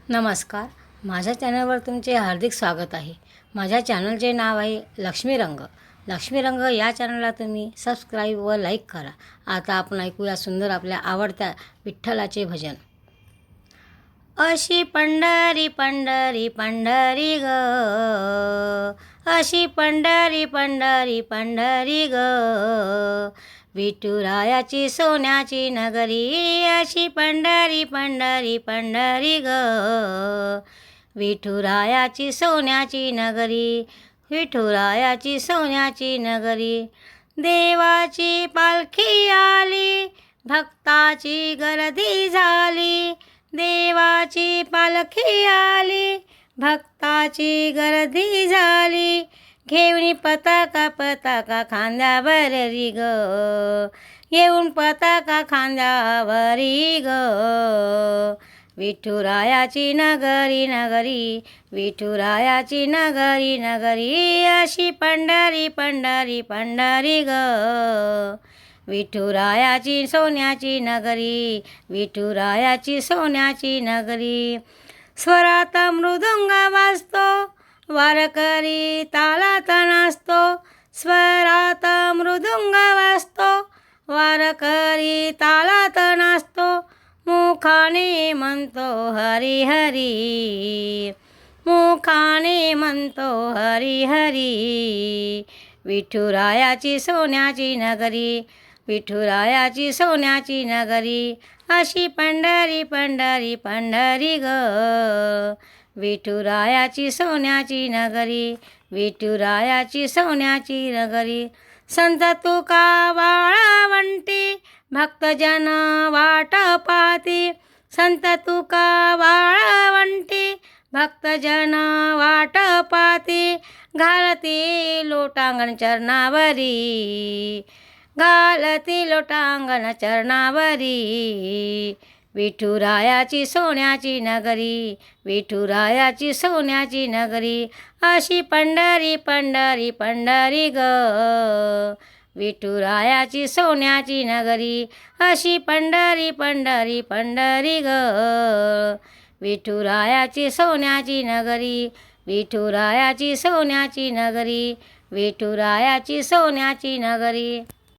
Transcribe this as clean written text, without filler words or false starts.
नमस्कार. माझ्या चॅनलवर तुमचे हार्दिक स्वागत आहे. माझ्या चॅनलचे नाव आहे लक्ष्मी रंग. लक्ष्मी रंग या चॅनलला तुम्ही सबस्क्राईब व लाईक करा. आता आपण ऐकूया सुंदर आपल्या आवडत्या विठ्ठलाचे भजन. अशी पंढरी पंढरी पंढरी ग, अशी पंढरी पंढरी पंढरी ग, विठुरायाची सोन्याची नगरी. अशी पंढरी पंढरी पंढरी ग, विठुरायाची सोन्याची नगरी, विठुरायाची सोन्याची नगरी. देवाची पालखी आली, भक्ताची गर्दी झाली. देवाची पालखी आली, भक्ताची गर्दी झाली. घेऊन पताका पताका खांद्यावरी ग, येऊन पताका खांद्यावरी ग, विठुरायाची नगरी नगरी, विठुरायाची नगरी नगरी. अशी पंढरी पंढरी पंढरी ग, विठुरायाची सोन्याची नगरी, विठुरायाची सोन्याची नगरी. स्वरात मृदुंग वाजतो, वारकरी तालात नाचतो. स्वरात मृदुंग वाजतो, वारकरी तालात नाचतो. मुखाने म्हणतो हरी हरी, मुखाने म्हणतो हरी हरी, विठुरायाची सोन्याची नगरी, विठुरायाची सोन्याची नगरी. अशी पंढरी पंढरी पंढरी ग, विठुरायाची सोन्याची नगरी, विठुरायाची सोन्याची नगरी. संत तुका वाळवंटी, भक्तजन वाट पाहती. संत तुका वाळवंटी, भक्तजन वाट पाहती. घालती लोटांगण चरणावरी, घालती लोटांगण चरणावरी, विठुरायाची सोन्याची नगरी, विठुरायाची सोन्याची नगरी. अशी पंढरी पंढरी पंढरी ग, विठुरायाची सोन्याची नगरी. अशी पंढरी पंढरी पंढरी ग, विठुरायाची सोन्याची नगरी, विठुरायाची सोन्याची नगरी, विठुरायाची सोन्याची नगरी.